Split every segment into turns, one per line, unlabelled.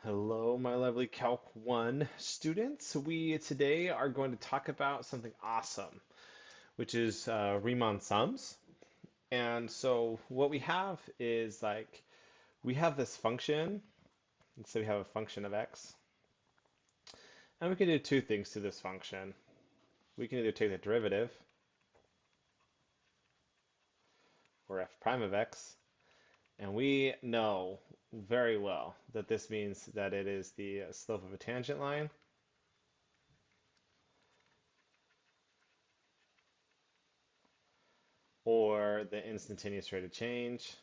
Hello, my lovely Calc 1 students. We today are going to talk about something awesome, which is Riemann sums. And so what we have is we have this function. Let's say we have a function of x, and we can do two things to this function. We can either take the derivative, or f prime of x, and we know very well that this means that it is the slope of a tangent line, or the instantaneous rate of change.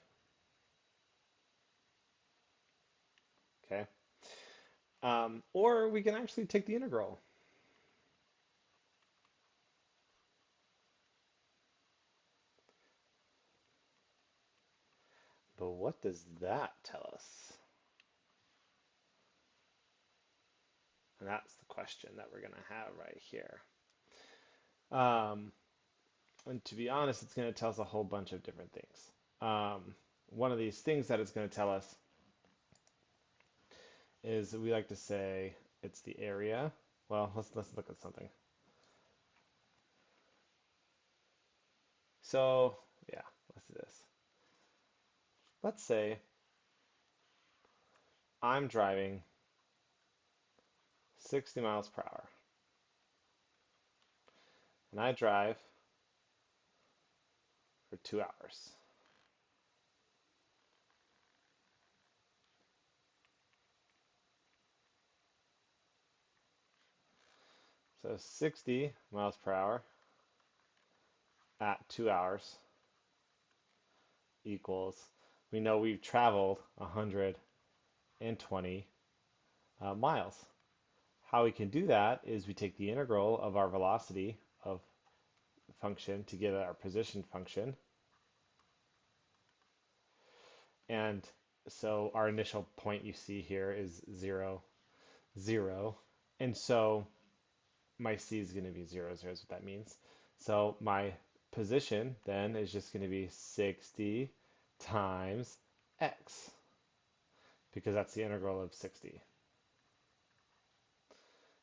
Okay. Or we can actually take the integral. But what does that tell us? And that's the question that we're going to have right here. Um, and to be honest, it's going to tell us a whole bunch of different things. One of these things that it's going to tell us is we like to say it's the area. Well, let's look at something. So yeah, let's do this. Let's say I'm driving 60 miles per hour, and I drive for 2 hours. So 60 miles per hour at 2 hours equals, we know we've traveled 120 miles. How we can do that is we take the integral of our velocity of function to get our position function. And so our initial point you see here is 0, 0. And so my c is going to be 0, 0 is what that means. So my position then is just going to be 60 times x, because that's the integral of 60.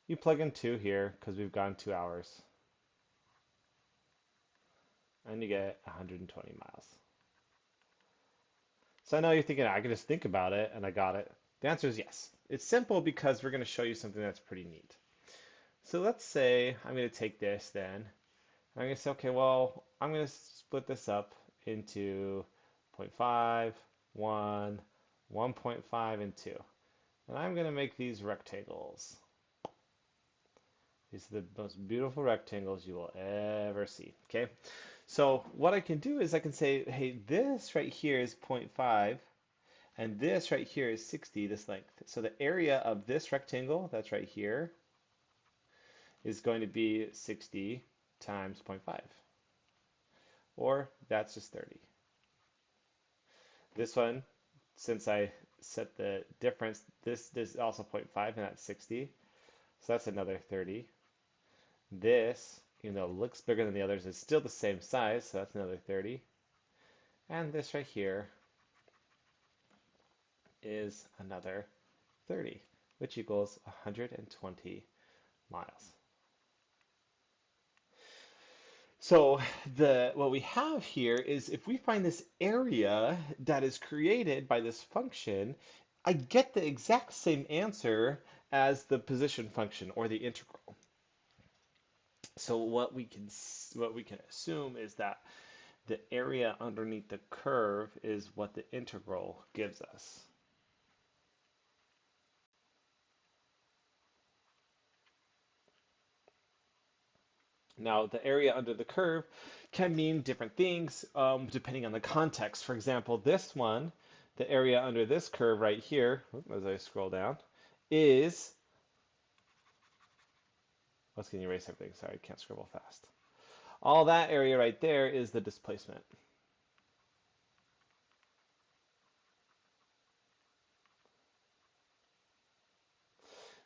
You plug in 2 here because we've gone 2 hours, and you get 120 miles. So I know you're thinking, I can just think about it and I got it. The answer is yes. It's simple because we're going to show you something that's pretty neat. So let's say I'm going to take this then. I'm going to say, okay, well, I'm going to split this up into zero point 0.5, 1, 1.5, and 2. And I'm going to make these rectangles. These are the most beautiful rectangles you will ever see. Okay, so what I can do is I can say, hey, this right here is 0.5, and this right here is 60, this length. So the area of this rectangle that's right here is going to be 60 times 0.5, or that's just 30. This one, since I set the difference, this is also 0.5, and that's 60, so that's another 30. This, even though it looks bigger than the others, is still the same size, so that's another 30. And this right here is another 30, which equals 120 miles. So what we have here is, if we find this area that is created by this function, I get the exact same answer as the position function or the integral. So what we can assume is that the area underneath the curve is what the integral gives us. Now, the area under the curve can mean different things depending on the context. For example, this one, the area under this curve right here, as I scroll down, is, let's get erase everything. Sorry, I can't scribble fast. All that area right there is the displacement.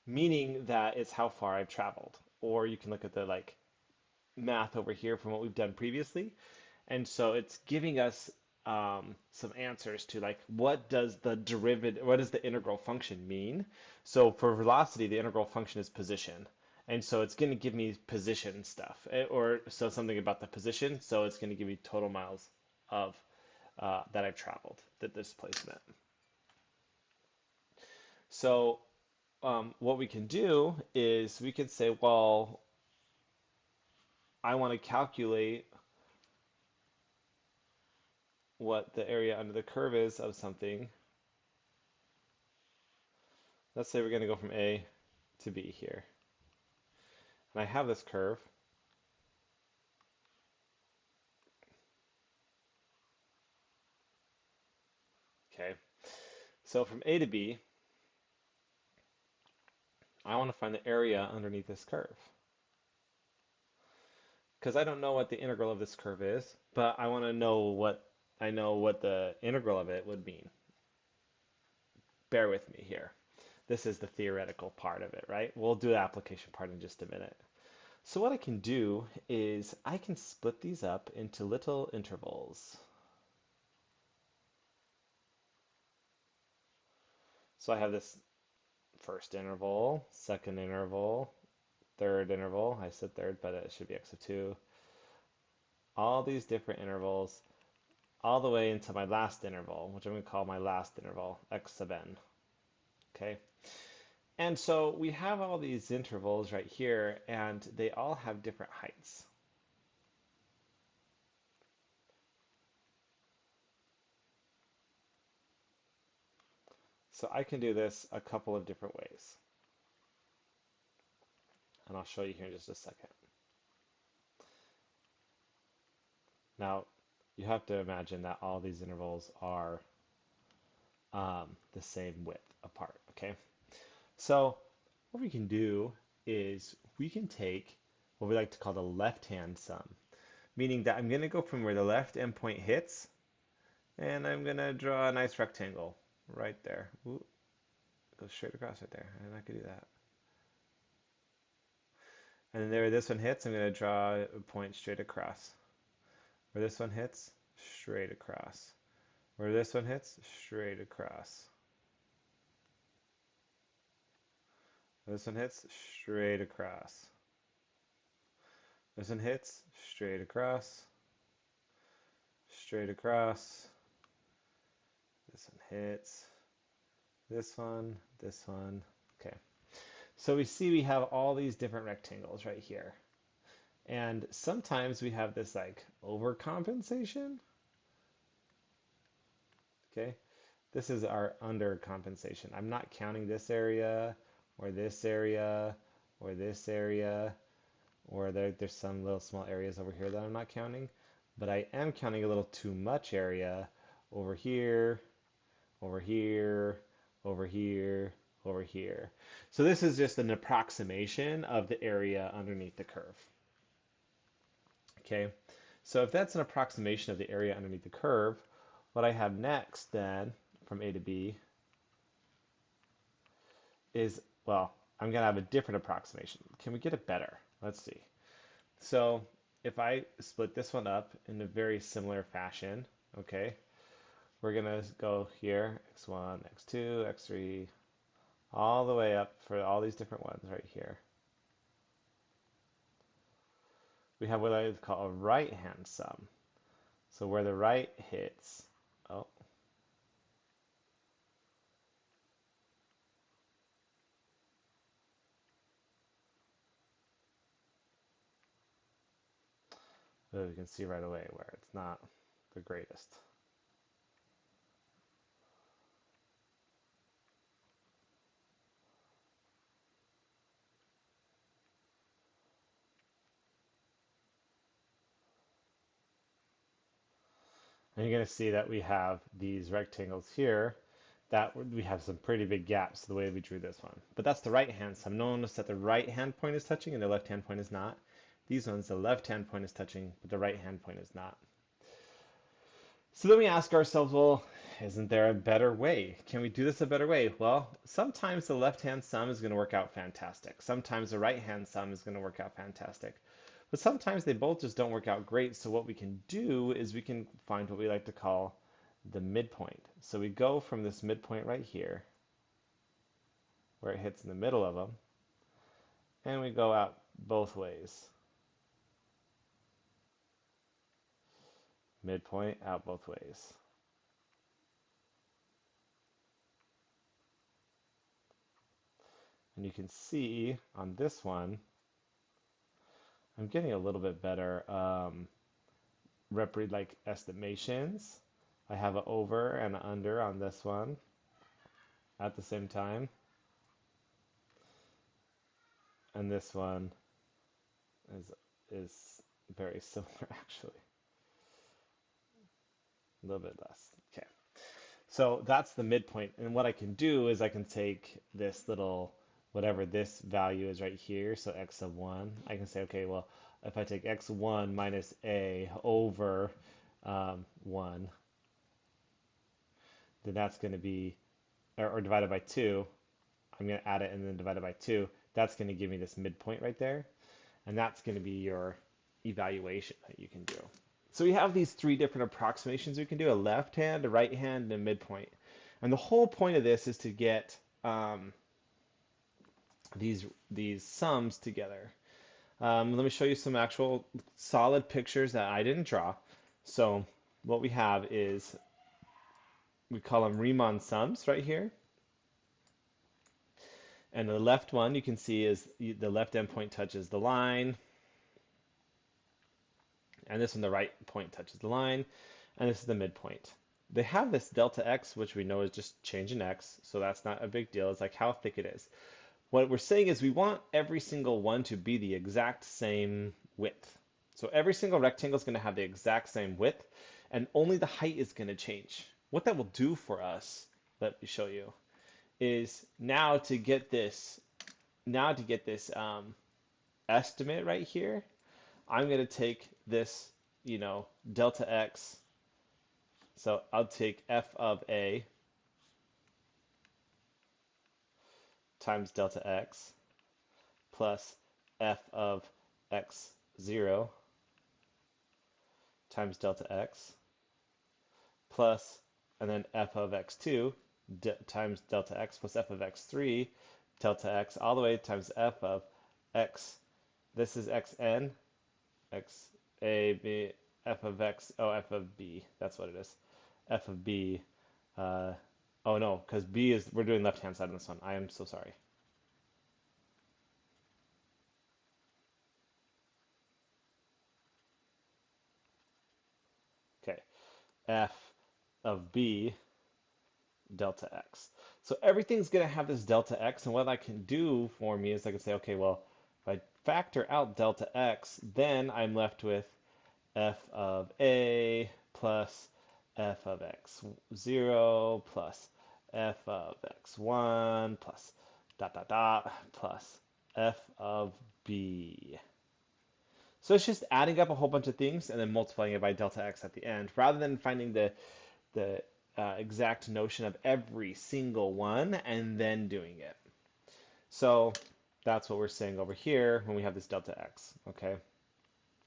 Meaning that it's how far I've traveled. Or you can look at the math over here from what we've done previously. And so it's giving us some answers to like what does the integral function mean? So for velocity, the integral function is position. And so it's going to give me position stuff, or so something about the position. So it's going to give me total miles of that I've traveled, that displacement. So what we can do is we can say, well, I want to calculate what the area under the curve is of something. Let's say we're going to go from A to B here. And I have this curve. Okay. So from A to B, I want to find the area underneath this curve. Because I don't know what the integral of this curve is, but I want to know what the integral of it would mean. Bear with me here. This is the theoretical part of it, right? We'll do the application part in just a minute. So what I can do is I can split these up into little intervals. So I have this first interval, second interval, third interval. I said third, but it should be x of 2. All these different intervals, all the way into my last interval, which I'm going to call my last interval, x sub n. Okay? And so we have all these intervals right here, and they all have different heights. So I can do this a couple of different ways. And I'll show you here in just a second. Now, you have to imagine that all these intervals are the same width apart, okay? So what we can do is we can take what we like to call the left-hand sum, meaning that I'm going to go from where the left endpoint hits, and I'm going to draw a nice rectangle right there. Ooh, it goes straight across right there, and I could do that. And then where this one hits, I'm going to draw a point straight across. Where this one hits, straight across. Where this one hits, straight across. This one hits straight across. This one hits straight across, straight across. This one hits. This one, this one. Okay. So we see we have all these different rectangles right here. And sometimes we have this like overcompensation. Okay. This is our undercompensation. I'm not counting this area or this area or this area, or there's some little small areas over here that I'm not counting, but I am counting a little too much area over here, over here, over here, over here. So this is just an approximation of the area underneath the curve. Okay, so if that's an approximation of the area underneath the curve, what I have next then from A to B is, well, I'm going to have a different approximation. Can we get it better? Let's see. So if I split this one up in a very similar fashion, okay, we're going to go here, x1, x2, x3, all the way up for all these different ones right here. We have what I call a right-hand sum. So where the right hits, oh, you can see right away where it's not the greatest. And you're going to see that we have these rectangles here that we have some pretty big gaps the way we drew this one. But that's the right hand sum. Notice that the right hand point is touching and the left hand point is not. These ones, the left hand point is touching, but the right hand point is not. So then we ask ourselves, well, isn't there a better way? Can we do this a better way? Well, sometimes the left hand sum is going to work out fantastic. Sometimes the right hand sum is going to work out fantastic. But sometimes they both just don't work out great. So what we can do is we can find what we like to call the midpoint. So we go from this midpoint right here, where it hits in the middle of them, and we go out both ways. Midpoint out both ways. And you can see on this one, I'm getting a little bit better like estimations. I have an over and an under on this one at the same time. And this one is is very similar actually. A little bit less. Okay. So that's the midpoint. And what I can do is I can take this little, whatever this value is right here, so x sub 1, I can say, okay, well, if I take x1 minus a over 1, then that's going to be, or divided by 2, I'm going to add it and then divide it by 2. That's going to give me this midpoint right there. And that's going to be your evaluation that you can do. So we have these three different approximations we can do, a left hand, a right hand, and a midpoint. And the whole point of this is to get these sums together. Let me show you some actual solid pictures that I didn't draw. So what we have is, we call them Riemann sums right here. And the left one you can see is the left endpoint touches the line. And this one, the right point touches the line. And this is the midpoint. They have this delta x, which we know is just change in x, so that's not a big deal. It's like how thick it is. What we're saying is we want every single one to be the exact same width. So every single rectangle is going to have the exact same width, and only the height is going to change. What that will do for us, let me show you, is now to get this estimate right here, I'm going to take this, delta x. So I'll take f of a times delta x plus f of x0 times delta x plus, and then f of x2 times delta x plus f of x3 delta x all the way times f of x. This is xn, x a b, f of x, oh, f of b, that's what it is. F of b, oh no, because b is, we're doing left hand side on this one. I am so sorry. Okay, f of b delta x. So everything's going to have this delta x, and what I can do for me is I can say, okay, well, if I factor out delta x, then I'm left with f of a plus f of x0 plus f of x1 plus dot dot dot plus f of b. So it's just adding up a whole bunch of things and then multiplying it by delta x at the end, rather than finding the exact notion of every single one and then doing it. So that's what we're saying over here when we have this delta x, okay?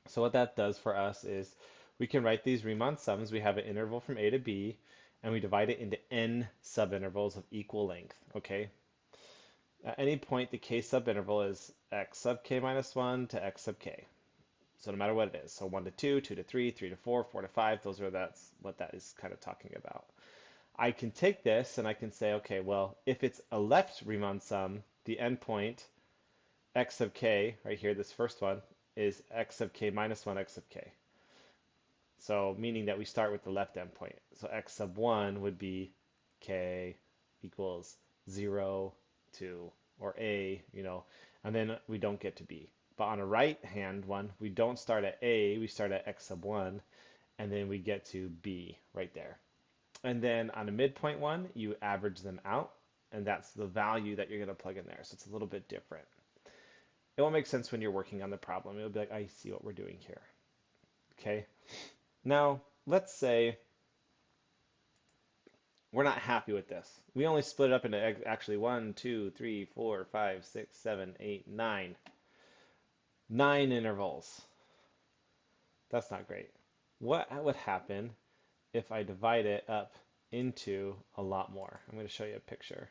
So what that does for us is we can write these Riemann sums. We have an interval from a to b, and we divide it into n subintervals of equal length, okay? At any point, the k subinterval is x sub k minus 1 to x sub k. So no matter what it is, so 1 to 2, 2 to 3, 3 to 4, 4 to 5, that's what that is kind of talking about. I can take this and I can say, okay, well, if it's a left Riemann sum, the endpoint x sub k, right here, this first one, is x sub k minus 1 x sub k. So meaning that we start with the left endpoint. So x sub 1 would be k equals 0 to, or a, and then we don't get to b. But on a right hand one, we don't start at a, we start at x sub 1, and then we get to b right there. And then on a midpoint one, you average them out, and that's the value that you're going to plug in there. So it's a little bit different. It won't make sense when you're working on the problem. It'll be like, I see what we're doing here. Okay. Now, let's say we're not happy with this. We only split it up into actually 1, 2, 3, 4, 5, 6, 7, 8, 9. 9 intervals. That's not great. What would happen if I divide it up into a lot more? I'm going to show you a picture.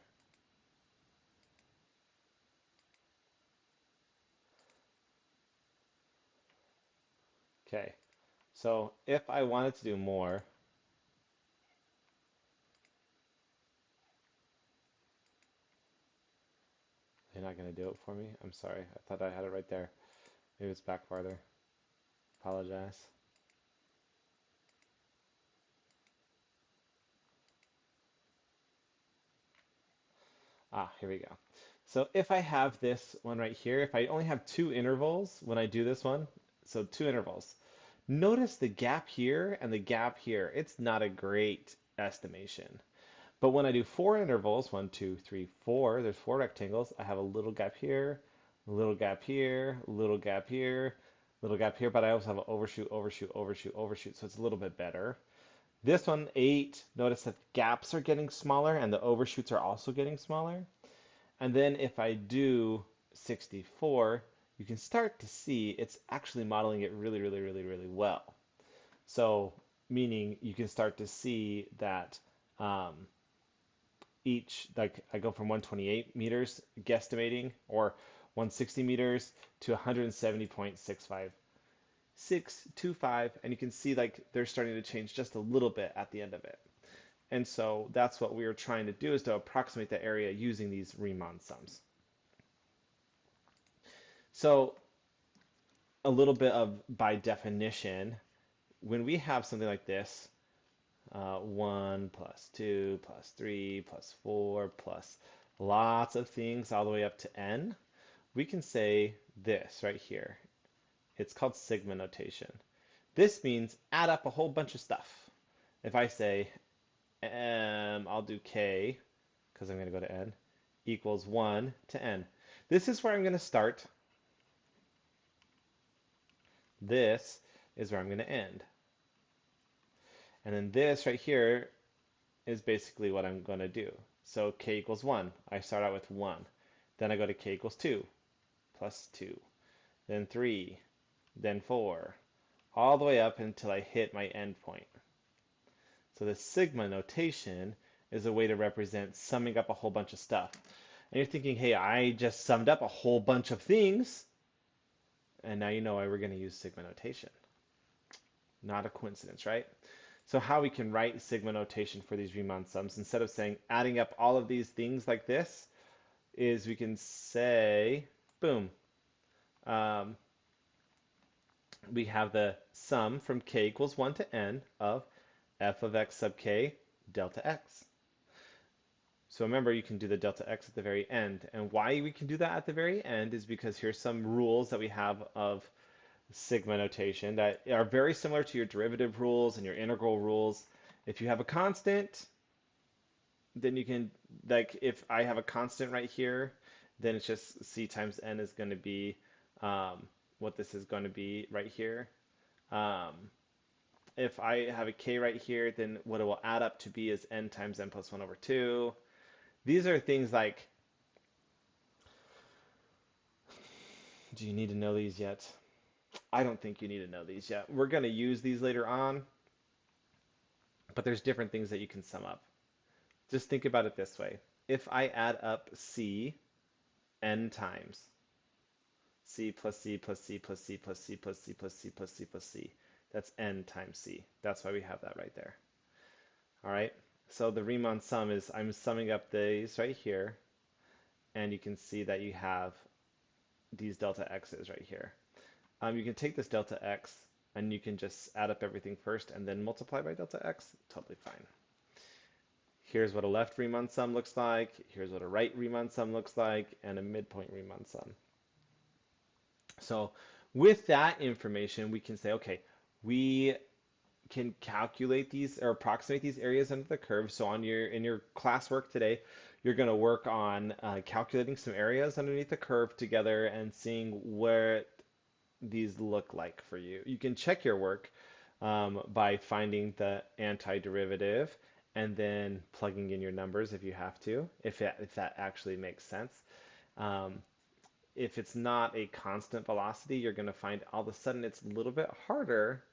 Okay, so if I wanted to do more, you're not going to do it for me? I'm sorry. I thought I had it right there. Maybe it's back farther. Apologize. Ah, here we go. So if I have this one right here, if I only have two intervals when I do this one, so two intervals, notice the gap here and the gap here. It's not a great estimation. But when I do four intervals, one, two, three, four, there's four rectangles. I have a little gap here, a little gap here, a little gap here, little gap here, but I also have an overshoot, overshoot, overshoot, overshoot, so it's a little bit better. This one, 8, notice that gaps are getting smaller and the overshoots are also getting smaller. And then if I do 64, you can start to see it's actually modeling it really, really, really, really well. So, meaning you can start to see that each, like I go from 128 meters guesstimating or 160 meters to 170.65625, and you can see like they're starting to change just a little bit at the end of it. And so that's what we were trying to do, is to approximate the area using these Riemann sums. So a little bit of by definition, when we have something like this, 1 plus 2 plus 3 plus 4 plus lots of things all the way up to n, we can say this right here. It's called sigma notation. This means add up a whole bunch of stuff. If I say I'll do k, because I'm going to go to n, equals 1 to n. This is where I'm going to start. This is where I'm going to end. And then this right here is basically what I'm going to do. So k equals 1. I start out with 1. Then I go to k equals 2, plus 2. Then 3, then 4, all the way up until I hit my endpoint. So the sigma notation is a way to represent summing up a whole bunch of stuff. And you're thinking, hey, I just summed up a whole bunch of things. And now you know why we're going to use sigma notation. Not a coincidence, right? So how we can write sigma notation for these Riemann sums, instead of saying adding up all of these things like this, is we can say, boom, um, we have the sum from k equals 1 to n of f of x sub k delta x. So remember, you can do the delta x at the very end. And why we can do that at the very end is because here's some rules that we have of sigma notation that are very similar to your derivative rules and your integral rules. If you have a constant, then you can, like if I have a constant right here, then it's just c times n is going to be what this is going to be right here. Um, if I have a k right here, then what it will add up to be is n times n plus 1 over 2. These are things like, do you need to know these yet? I don't think you need to know these yet. We're going to use these later on, but there's different things that you can sum up. Just think about it this way. If I add up c n times, c plus c plus c plus c plus c plus c plus c plus c plus c, that's n times c. That's why we have that right there. All right, so the Riemann sum is, I'm summing up these right here, and you can see that you have these delta x's right here. You can take this delta x and you can just add up everything first and then multiply by delta x. Totally fine. Here's what a left Riemann sum looks like. Here's what a right Riemann sum looks like, and a midpoint Riemann sum. So with that information, we can say, okay, we can calculate these or approximate these areas under the curve. So on in your classwork today, you're going to work on calculating some areas underneath the curve together and seeing where these look like for you. You can check your work by finding the antiderivative and then plugging in your numbers if you have to, if that actually makes sense. Um, if it's not a constant velocity, you're going to find all of a sudden it's a little bit harder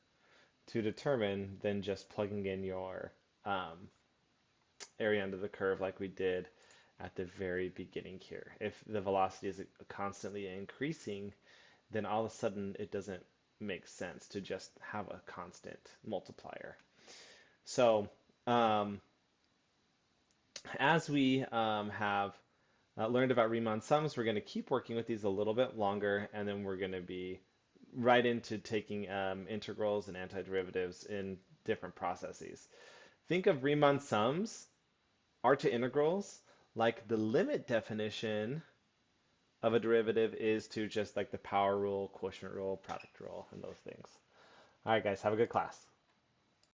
to determine than just plugging in your um, area under the curve like we did at the very beginning here. If the velocity is constantly increasing, then all of a sudden it doesn't make sense to just have a constant multiplier. So um, as we have learned about Riemann sums, we're going to keep working with these a little bit longer, and then we're going to be right into taking integrals and antiderivatives in different processes. Think of Riemann sums, R to integrals, like the limit definition of a derivative is to just like the power rule, quotient rule, product rule, and those things. All right, guys, have a good class.